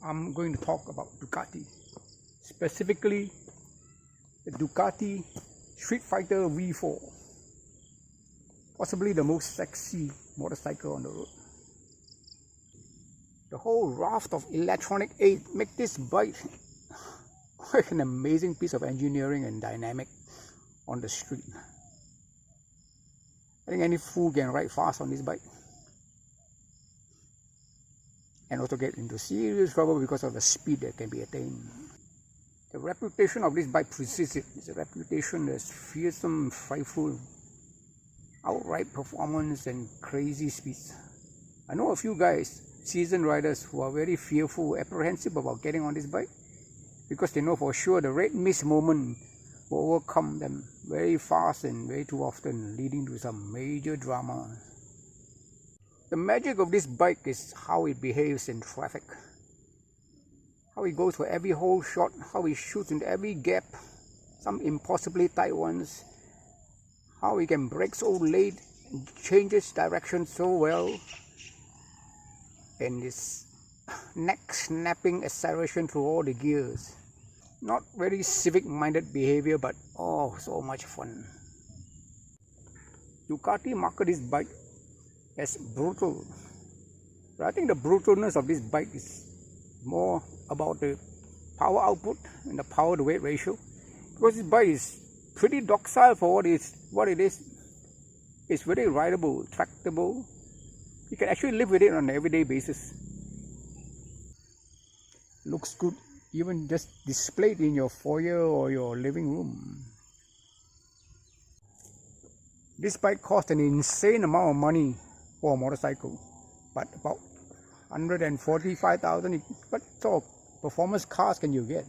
I'm going to talk about Ducati, specifically the Ducati Streetfighter V4, possibly the most sexy motorcycle on the road. The whole raft of electronic aid make this bike quite an amazing piece of engineering and dynamic on the street. I think any fool can ride fast on this bike and also get into serious trouble because of the speed that can be attained. The reputation of this bike precedes it. It's a reputation that's fearsome, frightful, outright performance and crazy speeds. I know a few guys, seasoned riders, who are very fearful, apprehensive about getting on this bike because they know for sure the red mist moment will overcome them very fast and very too often, leading to some major drama. The magic of this bike is how it behaves in traffic, how it goes for every whole shot, how it shoots into every gap, some impossibly tight ones, how it can brake so late and changes direction so well, and its neck snapping acceleration through all the gears. Not very civic-minded behavior, but oh, so much fun. Ducati marketed this bike as brutal, but I think the brutalness of this bike is more about the power output and the power to weight ratio, because this bike is pretty docile for what it is. It's very rideable, tractable. You can actually live with it on an everyday basis. Looks good even just displayed in your foyer or your living room. This bike costs an insane amount of money for a motorcycle, but about 145,000. What sort of performance cars can you get?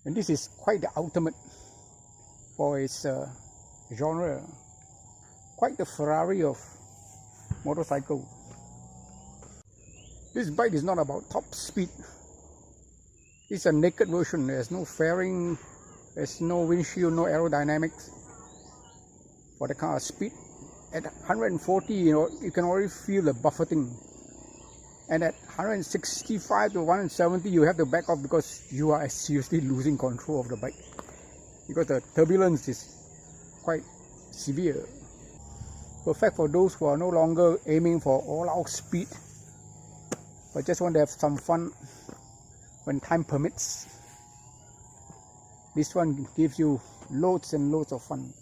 And this is quite the ultimate for its genre. Quite the Ferrari of motorcycle. This bike is not about top speed. It's a naked version. There's no fairing, there's no windshield, no aerodynamics for the kind of speed. At 140, you can already feel the buffeting, and at 165 to 170, you have to back off because you are seriously losing control of the bike, because the turbulence is quite severe. Perfect for those who are no longer aiming for all-out speed, but just want to have some fun when time permits. This one gives you loads and loads of fun.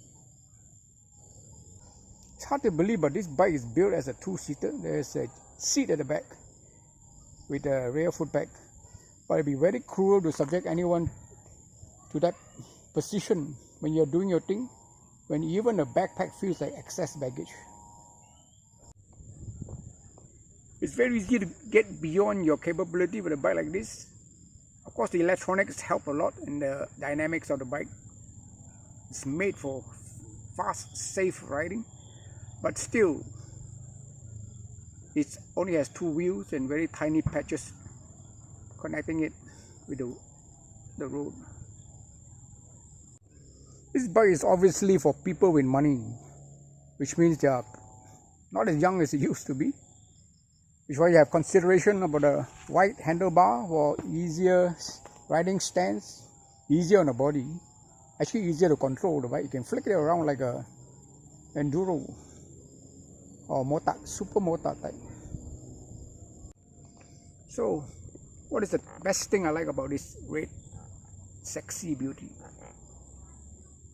It's hard to believe, but this bike is built as a two-seater. There's a seat at the back with a rear foot bag, but it'd be very cruel to subject anyone to that position when you're doing your thing, when even a backpack feels like excess baggage. It's very easy to get beyond your capability with a bike like this. Of course, the electronics help a lot in the dynamics of the bike. It's made for fast, safe riding, but still, it only has two wheels and very tiny patches connecting it with the road. This bike is obviously for people with money, which means they are not as young as it used to be, which is why you have consideration about a wide handlebar for easier riding stance, easier on the body, actually easier to control the bike. You can flick it around like a enduro or motard, super motard type. So, what is the best thing I like about this red sexy beauty?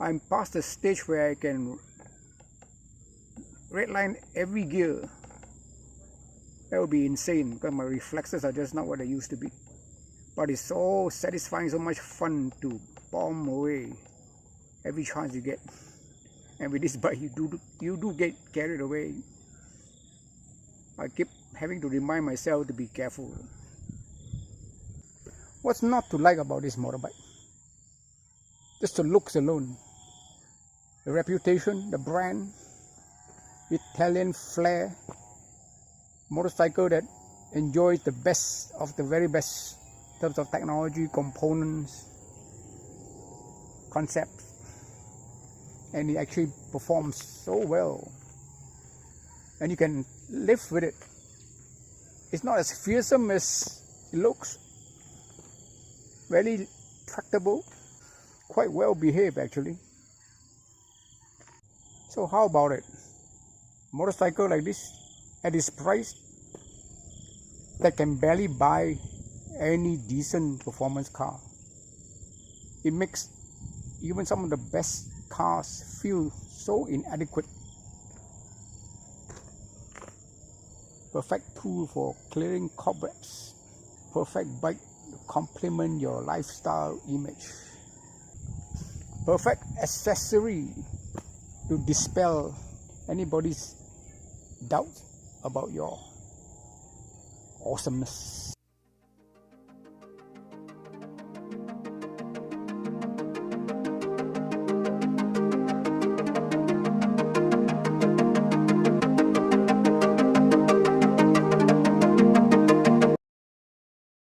I'm past the stage where I can redline every gear. That would be insane because my reflexes are just not what they used to be. But it's so satisfying, so much fun to bomb away every chance you get. And with this bike, you do get carried away. I keep having to remind myself to be careful. What's not to like about this motorbike? Just the looks alone. The reputation, the brand, Italian flair, motorcycle that enjoys the best of the very best in terms of technology, components, concepts, and it actually performs so well, and you can live with it. It's not as fearsome as It looks very tractable, quite well behaved actually. So how about it? Motorcycle like this at this price that can barely buy any decent performance car. It makes even some of the best cars feel so inadequate. Perfect tool for clearing cobwebs. Perfect bike to complement your lifestyle image. Perfect accessory to dispel anybody's doubt about your awesomeness.